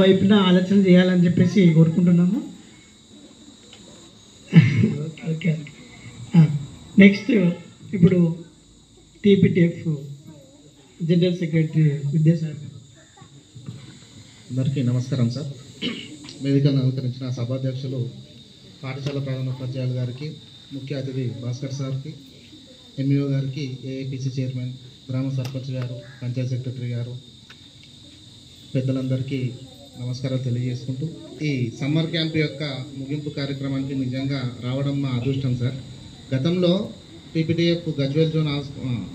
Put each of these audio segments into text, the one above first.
వైపున ఆలోచన చేయాలని చెప్పేసి కోరుకుంటున్నాము. ఓకే. నెక్స్ట్ ఇప్పుడు టీపీటీఎఫ్ జనరల్ సెక్రటరీ విద్యాసాగర్. అందరికీ నమస్కారం సార్. వేదికను అలంకరించిన సభాధ్యక్షులు పాఠశాల ప్రధానోపాధ్యాయులు గారికి, ముఖ్య అతిథి భాస్కర్ సార్కి, ఎంఈఓ గారికి, ఏఐపిసి చైర్మన్, గ్రామ సర్పంచ్ గారు, పంచాయత్ సెక్రటరీ గారు, పెద్దలందరికీ నమస్కారాలు తెలియజేసుకుంటూ, ఈ సమ్మర్ క్యాంప్ యొక్క ముగింపు కార్యక్రమానికి నిజంగా రావడం మా అదృష్టం సార్. గతంలో టీపీటీఎఫ్ గజ్వేల్ జోన్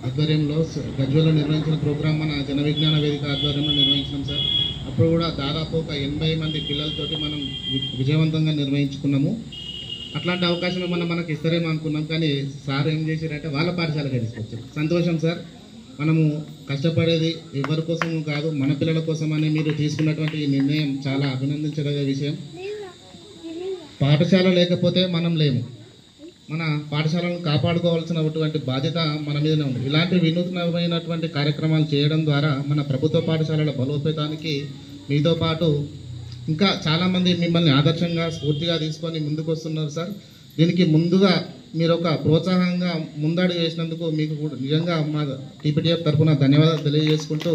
ఆధ్వర్యంలో గజ్వేల్లో నిర్వహించిన ప్రోగ్రాం మన జన విజ్ఞాన వేదిక ఆధ్వర్యంలో నిర్వహించినాం సార్. అప్పుడు కూడా దాదాపు ఒక 80 మంది పిల్లలతోటి మనం విజయవంతంగా నిర్వహించుకున్నాము. అట్లాంటి అవకాశం ఏమన్నా మనకి ఇస్తారేమో అనుకున్నాం, కానీ సార్ ఏం చేశారంటే వాళ్ళ పాఠశాలగా తీసుకొచ్చారు. సంతోషం సార్. మనము కష్టపడేది ఎవరి కోసం కాదు, మన పిల్లల కోసమని మీరు తీసుకున్నటువంటి ఈ నిర్ణయం చాలా అభినందించదగ్గ విషయం. పాఠశాల లేకపోతే మనం లేము. మన పాఠశాలను కాపాడుకోవాల్సినటువంటి బాధ్యత మన మీదనే ఉంది. ఇలాంటి వినూత్నమైనటువంటి కార్యక్రమాలు చేయడం ద్వారా మన ప్రభుత్వ పాఠశాలల బలోపేతానికి మీతో పాటు ఇంకా చాలామంది మిమ్మల్ని ఆదర్శంగా స్ఫూర్తిగా తీసుకొని ముందుకు వస్తున్నారు సార్. దీనికి ముందుగా మీరు ఒక ప్రోత్సాహంగా ముందడుగు వేసినందుకు మీకు కూడా నిజంగా మా టీపీటీఎఫ్ తరఫున ధన్యవాదాలు తెలియజేసుకుంటూ,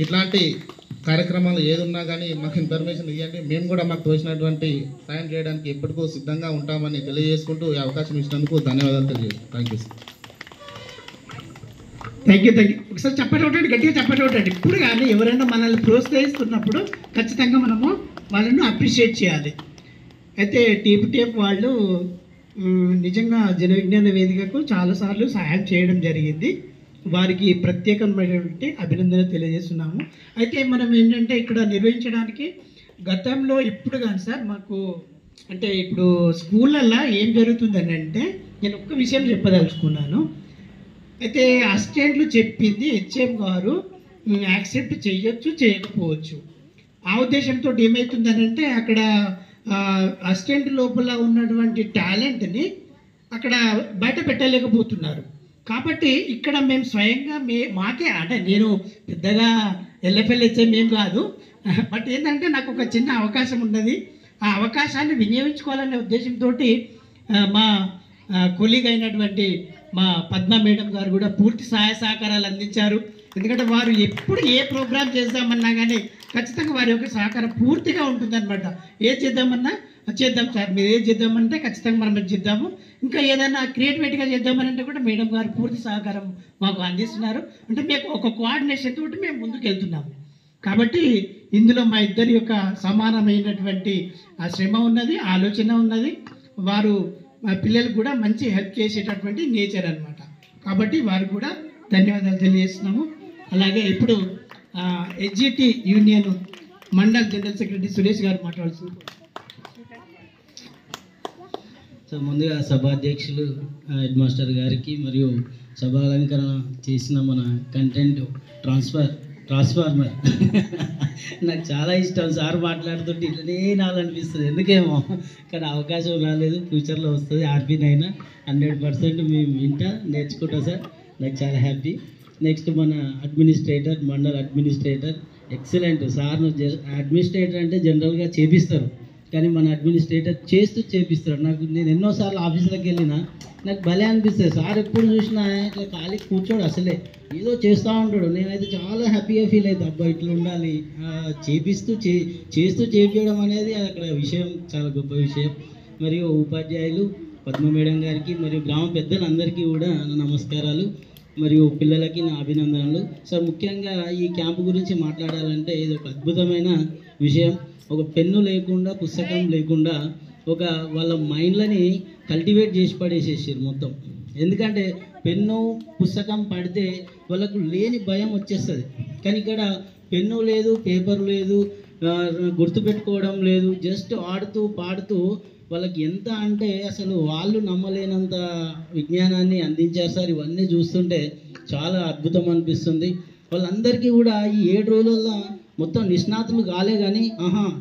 ఇట్లాంటి కార్యక్రమాలు ఏది ఉన్నా కానీ మాకు ఇన్ఫర్మేషన్ ఇవ్వండి, మేము కూడా మాకు తోచినటువంటి సాయం చేయడానికి ఎప్పటికూ సిద్ధంగా ఉంటామని తెలియజేసుకుంటూ ఈ అవకాశం ఇచ్చినందుకు ధన్యవాదాలు తెలియజేస్తాను. Thank you sir. Thank you. ఒకసారి చెప్పేటోటండి, గట్టిగా చెప్పేటోటండి. ఇప్పుడు కానీ ఎవరైనా మనల్ని ప్రోత్సహిస్తున్నప్పుడు ఖచ్చితంగా మనము వాళ్ళను అప్రిషియేట్ చేయాలి. అయితే టీపీటీఎఫ్ వాళ్ళు నిజంగా జన విజ్ఞాన వేదికకు చాలాసార్లు సహాయం చేయడం జరిగింది. వారికి ప్రత్యేకమైనటువంటి అభినందన తెలియజేస్తున్నాము. అయితే మనం ఏంటంటే ఇక్కడ నిర్వహించడానికి గతంలో ఇప్పుడు కానీ సార్ మాకు అంటే ఇప్పుడు స్కూళ్ళల్లో ఏం జరుగుతుందని అంటే, నేను ఒక్క విషయం చెప్పదలుచుకున్నాను. అయితే అసిస్టెంట్లు చెప్పింది హెచ్ఎం గారు యాక్సెప్ట్ చేయొచ్చు, చేయకపోవచ్చు. ఆ ఉద్దేశంతో ఏమవుతుందని అంటే అక్కడ అసిస్టెంట్ లోపల ఉన్నటువంటి టాలెంట్ని అక్కడ బయట పెట్టలేకపోతున్నారు. కాబట్టి ఇక్కడ మేము స్వయంగా మాకే అంటే నేను పెద్దగా ఎల్ఎఫ్ఎల్హెచ్ఎం ఏం కాదు, బట్ ఏంటంటే నాకు ఒక చిన్న అవకాశం ఉన్నది. ఆ అవకాశాన్ని వినియోగించుకోవాలనే ఉద్దేశంతో మా కొలీగ్ అయినటువంటి మా పద్మ మేడం గారు కూడా పూర్తి సహాయ సహకారాలు అందించారు. ఎందుకంటే వారు ఎప్పుడు ఏ ప్రోగ్రామ్ చేద్దామన్నా కానీ ఖచ్చితంగా వారి యొక్క సహకారం పూర్తిగా ఉంటుందన్నమాట. ఏది చేద్దామన్నా చేద్దాం సార్, మీరు ఏది చేద్దామంటే ఖచ్చితంగా మనం చేద్దాము. ఇంకా ఏదైనా క్రియేటివిటీగా చేద్దామనంటే కూడా మేడం గారు పూర్తి సహకారం మాకు అందిస్తున్నారు. అంటే మేము ఒక కోఆర్డినేషన్ తోటి మేము ముందుకు వెళ్తున్నాము. కాబట్టి ఇందులో మా ఇద్దరి యొక్క సమానమైనటువంటి ఆ శ్రమ ఉన్నది, ఆలోచన ఉన్నది. వారు మా పిల్లలకు కూడా మంచి హెల్ప్ చేసేటటువంటి నేచర్ అన్నమాట. కాబట్టి వారికి కూడా ధన్యవాదాలు తెలియజేస్తున్నాము. అలాగే ఇప్పుడు HGT union mandal general secretary Suresh గారు మాట్లాడుతున్నారు. సో ముందుగా సభాధ్యక్షులు హెడ్ మాస్టర్ గారికి మరియు సభాలంకరణ చేసిన మన కంటెంట్ ట్రాన్స్ఫార్మర్ నాకు చాలా ఇష్టం. సార్ మాట్లాడుతుంటే ఇట్లనే నాలనిపిస్తుంది, ఎందుకేమో కానీ అవకాశం రాలేదు. ఫ్యూచర్లో వస్తుంది. ఆర్పీనైనా 100% మేము వింటా నేర్చుకుంటాం సార్. నాకు చాలా హ్యాపీ. నెక్స్ట్ మన అడ్మినిస్ట్రేటర్, మండల్ అడ్మినిస్ట్రేటర్ ఎక్సలెంట్. సార్ను అడ్మినిస్ట్రేటర్ అంటే జనరల్గా చేపిస్తారు, కానీ మన అడ్మినిస్ట్రేటర్ చేస్తూ చేపిస్తారు. నేను ఎన్నోసార్లు ఆఫీసులకు వెళ్ళినా నాకు భలే అనిపిస్తుంది. సార్ ఎప్పుడు చూసినా ఇట్లా ఖాళీ కూర్చోడు, అసలే ఏదో చేస్తూ ఉంటాడు. నేనైతే చాలా హ్యాపీగా ఫీల్ అవుతాను. అబ్బా ఇట్లా ఉండాలి, చేస్తూ చేపించడం అనేది అక్కడ విషయం, చాలా గొప్ప విషయం. మరియు ఉపాధ్యాయులు పద్మ మేడం గారికి మరియు గ్రామ పెద్దలందరికీ కూడా నమస్కారాలు మరియు పిల్లలకి నా అభినందనలు. సార్ ముఖ్యంగా ఈ క్యాంపు గురించి మాట్లాడాలంటే ఇది ఒక అద్భుతమైన విషయం. ఒక పెన్ను లేకుండా, పుస్తకం లేకుండా ఒక వాళ్ళ మైండ్లని కల్టివేట్ చేసి పడేసేసారు మొత్తం. ఎందుకంటే పెన్ను పుస్తకం పడితే వాళ్ళకు లేని భయం వచ్చేస్తుంది. కానీ ఇక్కడ పెన్ను లేదు, పేపర్ లేదు, గుర్తుపెట్టుకోవడం లేదు, జస్ట్ ఆడుతూ పాడుతూ వాళ్ళకి ఎంత అంటే అసలు వాళ్ళు నమ్మలేనంత విజ్ఞానాన్ని అందించారు సార్. ఇవన్నీ చూస్తుంటే చాలా అద్భుతం అనిపిస్తుంది. వాళ్ళందరికీ కూడా ఈ 7 రోజుల్లో మొత్తం నిష్ణాతులు కాలే కానీ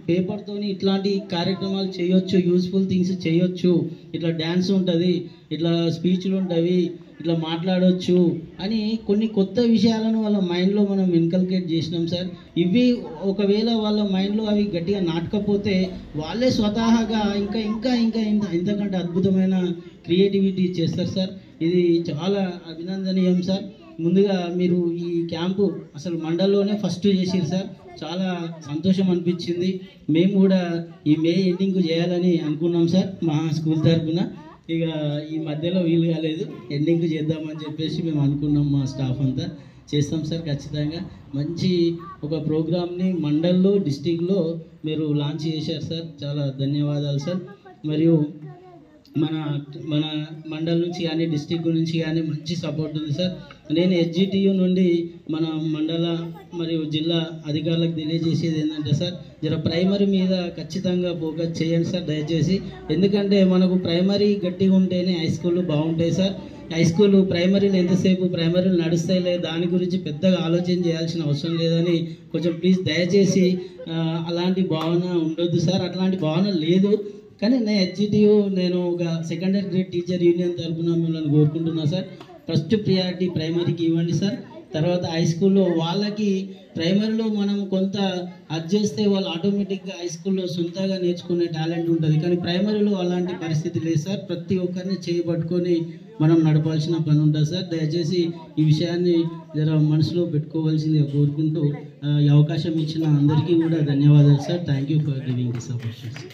పేపర్తోని ఇట్లాంటి కార్యక్రమాలు చేయొచ్చు, యూస్ఫుల్ థింగ్స్ చేయొచ్చు, ఇట్లా డ్యాన్స్ ఉంటుంది, ఇట్లా స్పీచ్లు ఉంటాయి, ఇట్లా మాట్లాడవచ్చు అని కొన్ని కొత్త విషయాలను వాళ్ళ మైండ్లో మనం ఇన్కల్కేట్ చేసినాం సార్. ఇవి ఒకవేళ వాళ్ళ మైండ్లో అవి గట్టిగా నాటకపోతే వాళ్ళే స్వతహాగా ఇంకా ఇంకా ఇంకా ఇంతకంటే అద్భుతమైన క్రియేటివిటీ చేస్తారు సార్. ఇది చాలా అభినందనీయం సార్. ముందుగా మీరు ఈ క్యాంపు అసలు మండలంలోనే ఫస్ట్ చేసిరు సార్. చాలా సంతోషం అనిపించింది. మేము కూడా ఈ మే ఎండింగ్కు చేయాలని అనుకున్నాం సార్ మా స్కూల్ తరఫున. ఇక ఈ మధ్యలో వీలు కాలేదు, ఎండింగ్కు చేద్దామని చెప్పేసి మేము అనుకున్నాం. మా స్టాఫ్ అంతా చేస్తాం సార్ ఖచ్చితంగా. మంచి ఒక ప్రోగ్రామ్ని మండల్లో డిస్టిక్లో మీరు లాంచ్ చేశారు సార్. చాలా ధన్యవాదాలు సార్. మరియు మన మన మండల్ నుంచి కానీ డిస్టిక్ నుంచి కానీ మంచి సపోర్ట్ ఉంది సార్. నేను హెచ్జిటియు నుండి మన మండల మరియు జిల్లా అధికారులకు తెలియజేసేది ఏంటంటే సార్, జర ప్రైమరీ మీద ఖచ్చితంగా ఫోకస్ చేయండి సార్ దయచేసి. ఎందుకంటే మనకు ప్రైమరీ గట్టిగా ఉంటేనే హై స్కూళ్ళు బాగుంటాయి సార్. హై స్కూల్ ప్రైమరీలు ఎంతసేపు ప్రైమరీలు నడుస్తాయిలే దాని గురించి పెద్దగా ఆలోచన చేయాల్సిన అవసరం లేదని కొంచెం ప్లీజ్ దయచేసి అలాంటి భావన ఉండొద్దు సార్. అట్లాంటి భావన లేదు. కానీ నేను హెచ్జిటియు నేను ఒక సెకండరీ గ్రేడ్ టీచర్ యూనియన్ తరఫున మిమ్మల్ని కోరుకుంటున్నా సార్. ఫస్ట్ ప్రియారిటీ ప్రైమరీకి ఇవ్వండి సార్. తర్వాత హై స్కూల్లో వాళ్ళకి ప్రైమరీలో మనం కొంత అది చేస్తే వాళ్ళు ఆటోమేటిక్గా హై స్కూల్లో సొంతంగా నేర్చుకునే టాలెంట్ ఉంటుంది. కానీ ప్రైమరీలో అలాంటి పరిస్థితి లేదు సార్. ప్రతి ఒక్కరిని చేయబట్టుకొని మనం నడపాల్సిన పని ఉంటుంది సార్. దయచేసి ఈ విషయాన్ని జర మనసులో పెట్టుకోవాల్సిందిగా కోరుకుంటూ ఈ అవకాశం ఇచ్చిన అందరికీ కూడా ధన్యవాదాలు sir. Thank you for giving this opportunity.